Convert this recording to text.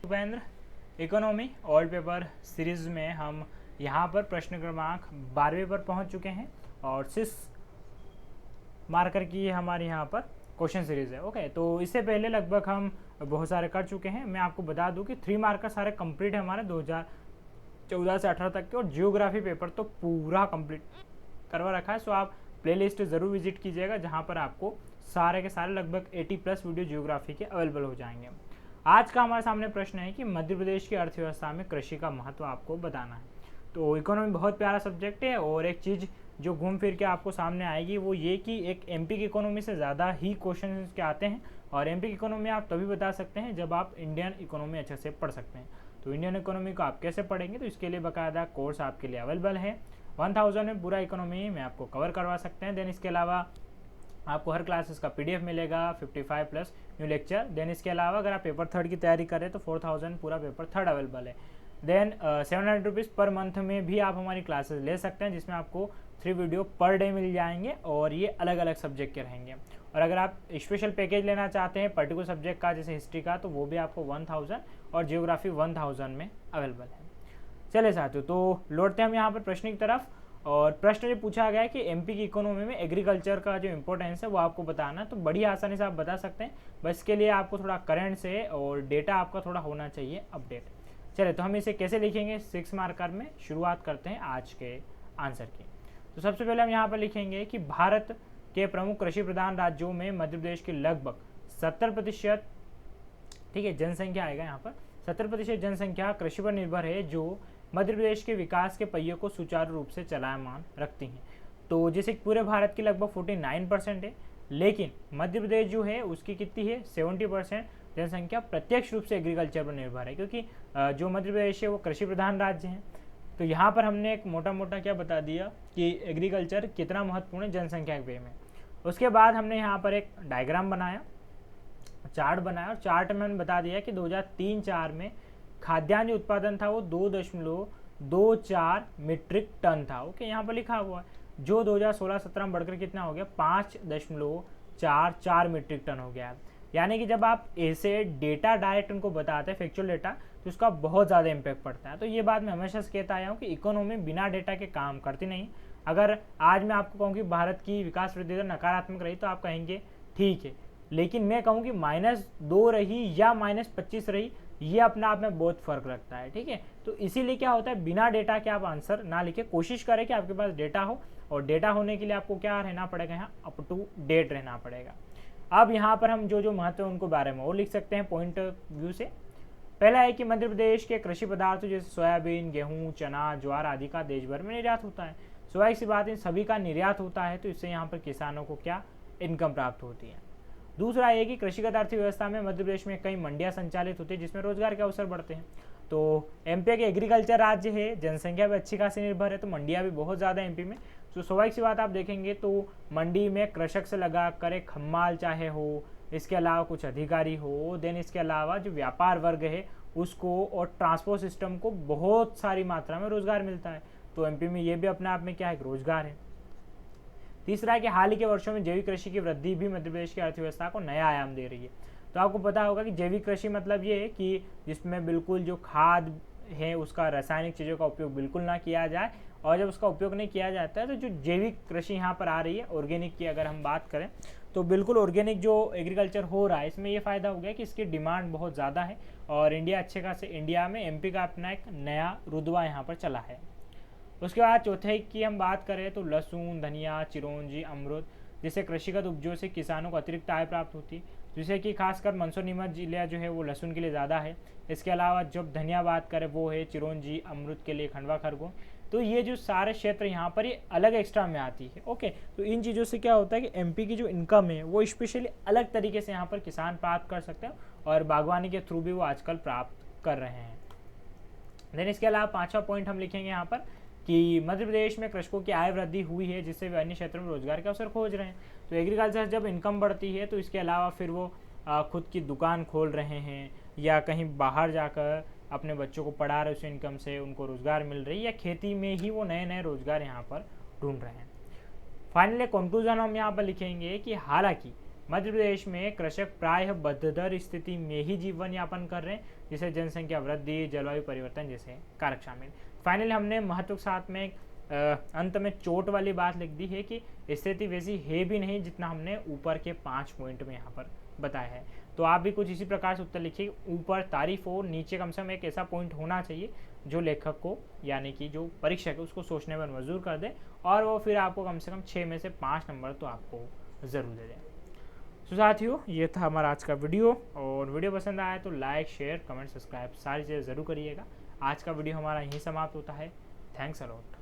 Upendra, economy old paper series में हम यहाँ पर प्रश्न क्रमांक 12वें पर पहुँच चुके हैं और 6 मार्कर की हमारे यहाँ पर क्वेश्चन सीरीज है। ओके, तो इससे पहले लगभग हम बहुत सारे कर चुके हैं। मैं आपको बता दूं कि 3 मार्कर सारे कंप्लीट है हमारे 2014 से 18 तक के, और जियोग्राफी पेपर तो पूरा कंप्लीट करवा रखा है। सो आप प्लेलिस्ट ज़रूर विजिट कीजिएगा, जहाँ पर आपको सारे के सारे लगभग 80+ वीडियो जियोग्राफी के अवेलेबल हो जाएंगे। आज का हमारे सामने प्रश्न है कि मध्य प्रदेश की अर्थव्यवस्था में कृषि का महत्व आपको बताना है। तो इकोनॉमी बहुत प्यारा सब्जेक्ट है, और एक चीज़ जो घूम फिर के आपको सामने आएगी वो ये कि एक एमपी की इकोनॉमी से ज़्यादा ही क्वेश्चन के आते हैं, और एमपी की इकोनॉमी आप तभी बता सकते हैं जब आप इंडियन इकोनॉमी अच्छे से पढ़ सकते हैं। तो इंडियन इकोनॉमी को आप कैसे पढ़ेंगे, तो इसके लिए बाकायदा कोर्स आपके लिए अवेलेबल है। 1000 में पूरा इकोनॉमी में आपको कवर करवा सकते हैं। देन इसके अलावा आपको हर क्लासेस का PDF मिलेगा 55+ न्यू लेक्चर। देन इसके अलावा अगर आप पेपर 3 की तैयारी करें तो 4000 पूरा पेपर 3 अवेलेबल है। देन 700 रुपीज़ पर मंथ में भी आप हमारी क्लासेस ले सकते हैं, जिसमें आपको 3 वीडियो पर डे मिल जाएंगे, और ये अलग अलग सब्जेक्ट के रहेंगे। और अगर आप स्पेशल पैकेज लेना चाहते हैं पर्टिकुलर सब्जेक्ट का, जैसे हिस्ट्री का, तो वो भी आपको 1000 और जियोग्राफी 1000 में अवेलेबल है। चलिए साथियों, तो लौटते हैं हम यहाँ पर प्रश्न की तरफ। और प्रश्न जो पूछा गया है कि एमपी की इकोनॉमी में एग्रीकल्चर का जो इंपॉर्टेंस है वो आपको बताना है। तो बड़ी आसानी से आप बता सकते हैं, बस इसके लिए आपको थोड़ा करंट से और डेटा आपका थोड़ा होना चाहिए अपडेट। चलिए, तो हम इसे कैसे लिखेंगे 6 मार्कर में। शुरुआत करते हैं आज के आंसर की। तो सबसे पहले हम यहाँ पर लिखेंगे कि भारत के प्रमुख कृषि प्रधान राज्यों में मध्य प्रदेश की लगभग 70%, ठीक है, जनसंख्या आएगा यहाँ पर। 70% जनसंख्या कृषि पर निर्भर है, जो मध्य प्रदेश के विकास के पहिए को सुचारू रूप से चलायमान रखती हैं। तो जैसे पूरे भारत की लगभग 49% है, लेकिन मध्य प्रदेश जो है उसकी कितनी है 70% जनसंख्या प्रत्यक्ष रूप से एग्रीकल्चर पर निर्भर है, क्योंकि जो मध्य प्रदेश है वो कृषि प्रधान राज्य है। तो यहाँ पर हमने एक मोटा मोटा क्या बता दिया कि एग्रीकल्चर कितना महत्वपूर्ण है जनसंख्या के वे में। उसके बाद हमने यहाँ पर एक डायग्राम बनाया, चार्ट बनाया, और चार्ट में हमने बता दिया कि 2003-04 में खाद्यान्न उत्पादन था वो 2.24 मीट्रिक टन था। ओके, यहाँ पर लिखा हुआ है, जो 2016-17 में बढ़कर कितना हो गया 5.44 मीट्रिक टन हो गया। यानी कि जब आप ऐसे डेटा डायरेक्ट उनको बताते हैं, फैक्चुअल डेटा, तो उसका बहुत ज़्यादा इम्पैक्ट पड़ता है। तो ये बात मैं हमेशा से कहता आया हूँ कि इकोनॉमी बिना डेटा के काम करती नहीं। अगर आज मैं आपको कहूँ कि भारत की विकास वृद्धि दर नकारात्मक रही, तो आप कहेंगे ठीक है, लेकिन मैं कहूँ कि -2 रही या -25 रही, ये अपने आप में बहुत फर्क रखता है। ठीक है, तो इसीलिए क्या होता है, बिना डेटा के आप आंसर ना लिखे, कोशिश करें कि आपके पास डेटा हो, और डेटा होने के लिए आपको क्या रहना पड़ेगा, यहाँ अप टू डेट रहना पड़ेगा। अब यहाँ पर हम जो महत्व है उनको बारे में और लिख सकते हैं पॉइंट व्यू से। पहला है कि मध्य प्रदेश के कृषि पदार्थों जैसे सोयाबीन, गेहूँ, चना, ज्वार आदि का देश भर में निर्यात होता है। स्वाभाविक सी बात है, सभी का निर्यात होता है, तो इससे यहाँ पर किसानों को क्या इनकम प्राप्त होती है। दूसरा है कि कृषिगत अर्थव्यवस्था में मध्य प्रदेश में कई मंडियां संचालित होती है, जिसमें रोजगार के अवसर बढ़ते हैं। तो एमपी के एग्रीकल्चर राज्य है, जनसंख्या भी अच्छी खासी निर्भर है, तो मंडियां भी बहुत ज़्यादा एमपी में। तो स्वाभाविक सी बात आप देखेंगे तो मंडी में कृषक से लगा कर एक खम्माल चाहे हो, इसके अलावा कुछ अधिकारी हो, देन इसके अलावा जो व्यापार वर्ग है उसको और ट्रांसपोर्ट सिस्टम को बहुत सारी मात्रा में रोजगार मिलता है। तो एमपी में ये भी अपने आप में क्या है, रोजगार है। तीसरा है कि हाल ही के वर्षों में जैविक कृषि की वृद्धि भी मध्य प्रदेश की अर्थव्यवस्था को नया आयाम दे रही है। तो आपको पता होगा कि जैविक कृषि मतलब ये है कि जिसमें बिल्कुल जो खाद है उसका रासायनिक चीज़ों का उपयोग बिल्कुल ना किया जाए, और जब उसका उपयोग नहीं किया जाता है तो जो जैविक कृषि यहाँ पर आ रही है, ऑर्गेनिक की अगर हम बात करें तो बिल्कुल ऑर्गेनिक जो एग्रीकल्चर हो रहा है, इसमें ये फ़ायदा हो गया कि इसकी डिमांड बहुत ज़्यादा है, और इंडिया अच्छे खासे इंडिया में एमपी का अपना एक नया रुतबा यहाँ पर चला है। उसके बाद चौथे की हम बात करें तो लहसुन, धनिया, चिरौंजी, अमरूद जैसे कृषिगत उपजों से किसानों को अतिरिक्त आय प्राप्त होती है, जिससे कि खासकर मंदसौर नीमच जिला जो है वो लहसुन के लिए ज़्यादा है। इसके अलावा जब धनिया बात करें वो है चिरौंजी, अमरूद के लिए खंडवा खरगोन। तो ये जो सारे क्षेत्र यहाँ पर ये अलग एक्स्ट्रा में आती है। ओके, तो इन चीज़ों से क्या होता है कि एमपी की जो इनकम है वो स्पेशली अलग तरीके से यहाँ पर किसान प्राप्त कर सकते हैं, और बागवानी के थ्रू भी वो आजकल प्राप्त कर रहे हैं। देन इसके अलावा 5वां पॉइंट हम लिखेंगे यहाँ पर कि मध्य प्रदेश में कृषकों की आय वृद्धि हुई है, जिससे वे अन्य क्षेत्रों में रोजगार के अवसर खोज रहे हैं। तो एग्रीकल्चर जब इनकम बढ़ती है तो इसके अलावा फिर वो खुद की दुकान खोल रहे हैं, या कहीं बाहर जाकर अपने बच्चों को पढ़ा रहे, उस इनकम से उनको रोजगार मिल रही है, या खेती में ही वो नए नए रोजगार यहाँ पर ढूंढ रहे हैं। फाइनली कंक्लूजन हम यहाँ पर लिखेंगे कि हालांकि मध्य प्रदेश में कृषक प्रायः बद्धदर स्थिति में ही जीवन यापन कर रहे हैं, जिसे जनसंख्या वृद्धि, जलवायु परिवर्तन जैसे कारक शामिल। फाइनली हमने महत्व के साथ में अंत में चोट वाली बात लिख दी है कि स्थिति वैसी है भी नहीं जितना हमने ऊपर के 5 पॉइंट में यहाँ पर बताया है। तो आप भी कुछ इसी प्रकार से उत्तर लिखिए, ऊपर तारीफ हो, नीचे कम से कम एक ऐसा पॉइंट होना चाहिए जो लेखक को यानी कि जो परीक्षक है उसको सोचने पर मजबूर कर दे, और वो फिर आपको कम से कम 6 में से 5 नंबर तो आपको ज़रूर दे दें। तो साथियों, ये था हमारा आज का वीडियो, और वीडियो पसंद आया तो लाइक, शेयर, कमेंट, सब्सक्राइब सारी चीज़ें ज़रूर करिएगा। आज का वीडियो हमारा यहीं समाप्त होता है। Thanks a lot.